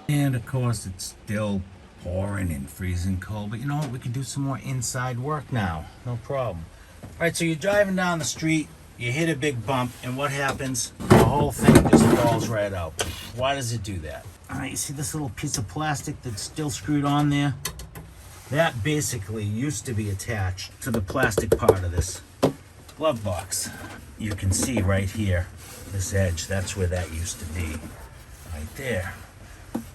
And of course it's still pouring and freezing cold, but you know what, we can do some more inside work now, no problem. All right, so you're driving down the street, you hit a big bump, and what happens? The whole thing just falls right out. Why does it do that? All right, you see this little piece of plastic that's still screwed on there? That basically used to be attached to the plastic part of this glove box. You can see right here, this edge, that's where that used to be, right there.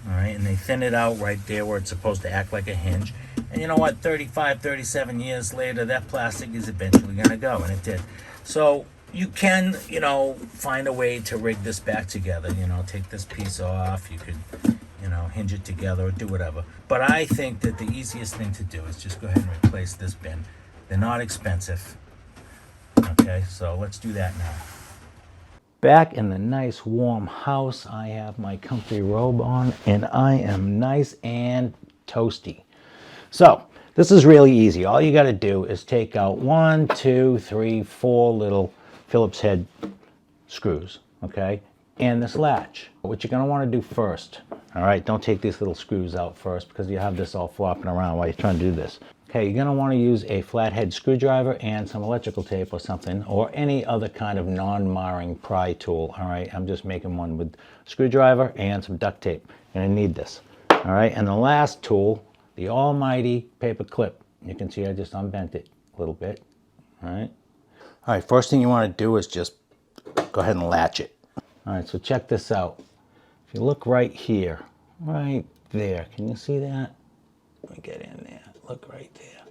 All right, and they thin it out right there where it's supposed to act like a hinge. And you know what, 35, 37 years later, that plastic is eventually gonna go, and it did. So you can, you know, find a way to rig this back together, you know, take this piece off, you could, you know, hinge it together or do whatever. But I think that the easiest thing to do is just go ahead and replace this bin. They're not expensive. Okay, so let's do that now. Back in the nice warm house, I have my comfy robe on and I am nice and toasty. So this is really easy. All you got to do is take out 1, 2, 3, 4 little Phillips head screws, okay, and this latch. What you're going to want to do first, all right, don't take these little screws out first because you have this all flopping around while you're trying to do this. Okay, you're going to want to use a flathead screwdriver and some electrical tape or something, or any other kind of non-marring pry tool. All right, I'm just making one with a screwdriver and some duct tape. You're going to need this. All right, and the last tool, the almighty paper clip. You can see I just unbent it a little bit. All right, first thing you want to do is just go ahead and latch it. All right, so check this out. If you look right here, right there, can you see that? Let me get in there. Look right there.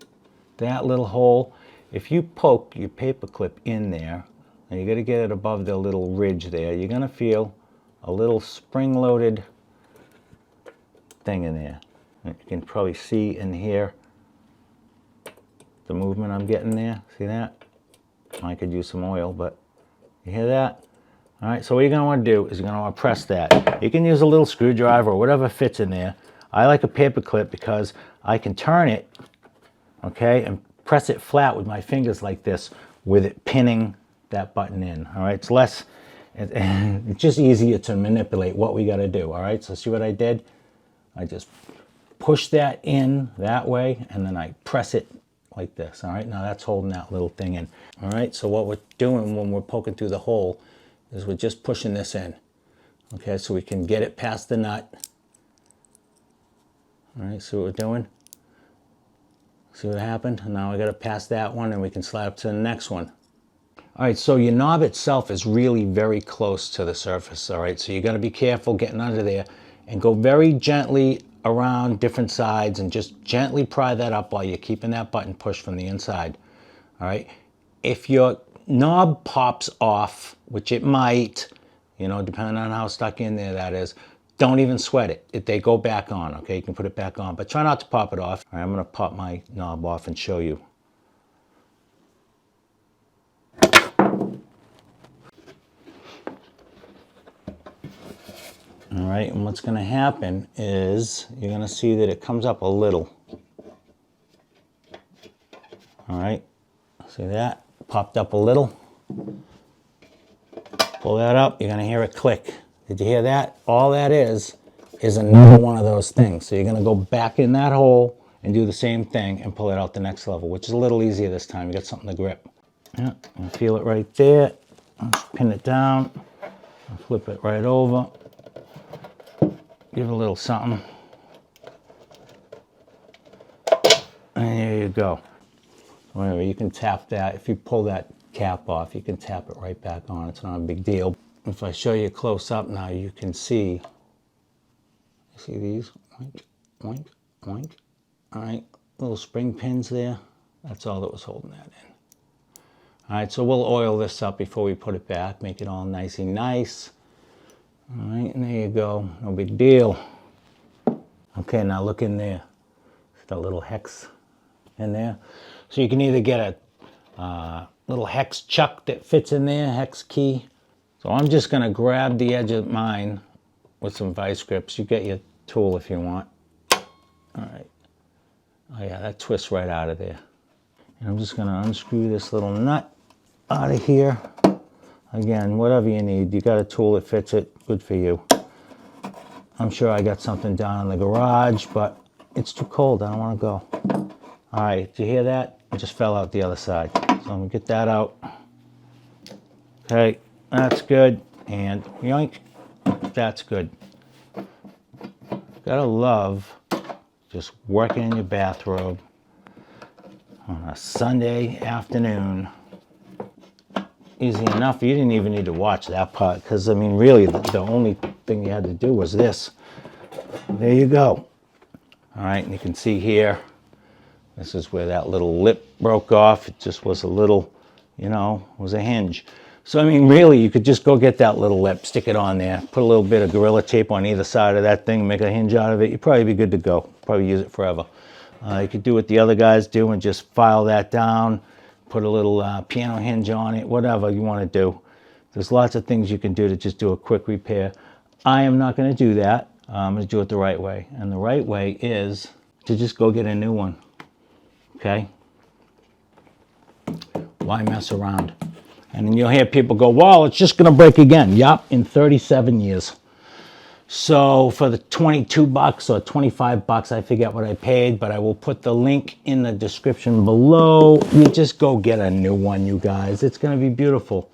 That little hole, if you poke your paper clip in there, and you got to get it above the little ridge there, you're going to feel a little spring-loaded thing in there. You can probably see and hear the movement I'm getting there. See that? I could use some oil, but you hear that? All right, so what you're going to want to do is you're going to want to press that. You can use a little screwdriver or whatever fits in there. I like a paper clip because I can turn it, okay, and press it flat with my fingers like this with it pinning that button in. All right, it's less, and it's just easier to manipulate what we got to do. All right, so see what I did? I just push that in that way, and then I press it like this. All right, now that's holding that little thing in. All right, so what we're doing when we're poking through the hole is we're just pushing this in. Okay, so we can get it past the nut. All right, see what we're doing? See what happened? Now I got to pass that one and we can slide up to the next one. All right, so your knob itself is really very close to the surface, all right? So you got to be careful getting under there and go very gently around different sides and just gently pry that up while you're keeping that button pushed from the inside, all right? If your knob pops off, which it might, you know, depending on how stuck in there that is, don't even sweat it. If they go back on, okay? You can put it back on, but try not to pop it off. All right, I'm gonna pop my knob off and show you. All right, and what's gonna happen is you're gonna see that it comes up a little. All right, see that? Popped up a little. Pull that up, you're gonna hear it click. Did you hear that? All that is another one of those things. So you're going to go back in that hole and do the same thing and pull it out the next level, which is a little easier this time. You got something to grip. Yeah, and feel it right there. Just pin it down. Flip it right over. Give it a little something. And there you go. So anyway, you can tap that. If you pull that cap off, you can tap it right back on. It's not a big deal. If I show you close up now, you can see these? Oink, oink, oink. All right, little spring pins there. That's all that was holding that in. All right, so we'll oil this up before we put it back, make it all nicey nice. All right, and there you go, no big deal. Okay, now look in there. It's got a little hex in there. So you can either get a little hex chuck that fits in there, hex key. So I'm just going to grab the edge of mine with some vice grips. You get your tool if you want. All right. Oh yeah, that twists right out of there. And I'm just gonna unscrew this little nut out of here. Again, whatever you need, you got a tool that fits it, good for you. I'm sure I got something down in the garage, but it's too cold, I don't wanna go. All right, did you hear that? It just fell out the other side. So I'm gonna get that out. Okay, that's good. And yoink, that's good. Gotta love just working in your bathrobe on a Sunday afternoon. Easy enough. You didn't even need to watch that part because, I mean, really, the only thing you had to do was this. There you go. All right, and you can see here, this is where that little lip broke off. It just was a little, you know, was a hinge. So, I mean, really, you could just go get that little lip, stick it on there, put a little bit of Gorilla Tape on either side of that thing, make a hinge out of it. You'd probably be good to go. Probably use it forever. You could do what the other guys do and just file that down, put a little piano hinge on it, whatever you want to do. There's lots of things you can do to just do a quick repair. I am not going to do that. I'm going to do it the right way. And the right way is to just go get a new one. Okay? Why mess around? And then you'll hear people go, well, it's just going to break again. Yup, in 37 years. So for the 22 bucks or 25 bucks, I forget what I paid, but I will put the link in the description below. You just go get a new one, you guys. It's going to be beautiful.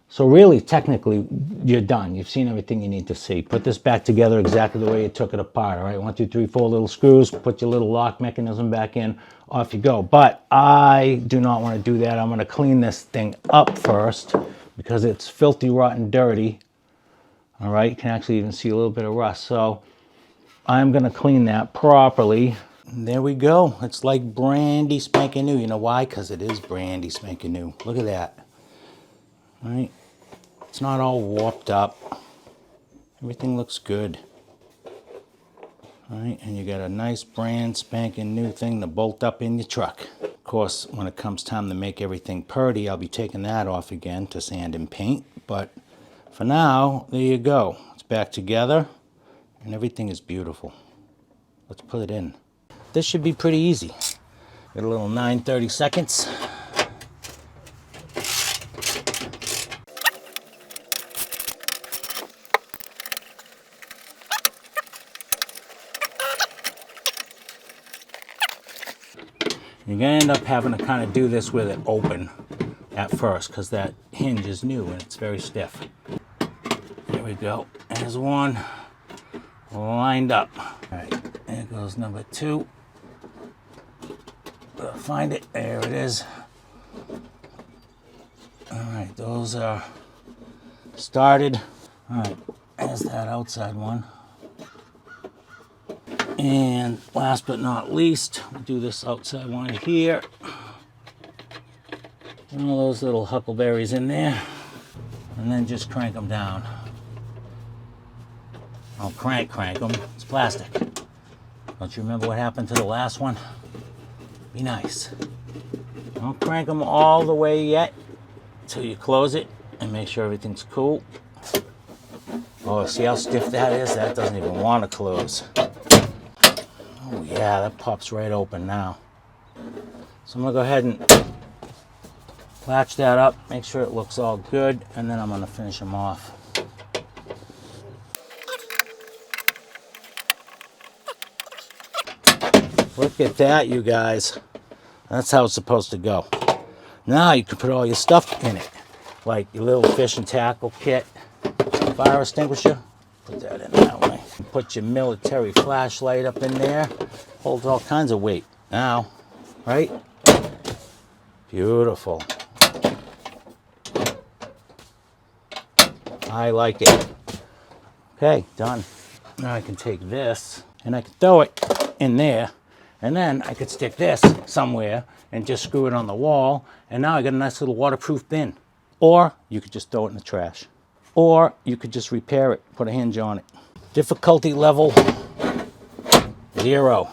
So really, technically, you're done. You've seen everything you need to see. Put this back together exactly the way you took it apart, all right? 1, 2, 3, 4 little screws. Put your little lock mechanism back in. Off you go. But I do not want to do that. I'm going to clean this thing up first because it's filthy, rotten, dirty. All right? You can actually even see a little bit of rust. So I'm going to clean that properly. And there we go. It's like brandy spanking new. You know why? Because it is brandy spanking new. Look at that. All right? It's not all warped up. Everything looks good. All right, and you got a nice brand spanking new thing to bolt up in your truck. Of course, when it comes time to make everything purty, I'll be taking that off again to sand and paint. But for now, there you go. It's back together, and everything is beautiful. Let's put it in. This should be pretty easy. Got a little 9/30 seconds. You're going to end up having to kind of do this with it open at first because that hinge is new and it's very stiff. There we go. There's one lined up. All right, there goes number 2. Gotta find it. There it is. All right, those are started. All right, there's that outside one. And last but not least, we'll do this outside one here. All those little huckleberries in there. And then just crank them down. I'll crank them. It's plastic. Don't you remember what happened to the last one? Be nice. Don't crank them all the way yet until you close it and make sure everything's cool. Oh, see how stiff that is? That doesn't even want to close. Oh yeah, that pops right open now. So I'm gonna go ahead and latch that up, make sure it looks all good, and then I'm gonna finish them off. Look at that, you guys. That's how it's supposed to go. Now you can put all your stuff in it, like your little fish and tackle kit, fire extinguisher. Put that in that way. Put your military flashlight up in there. Holds all kinds of weight. Now, right? Beautiful. I like it. Okay, done. Now I can take this and I can throw it in there, and then I could stick this somewhere and just screw it on the wall, and now I got a nice little waterproof bin. Or you could just throw it in the trash. Or you could just repair it, put a hinge on it. Difficulty level 0.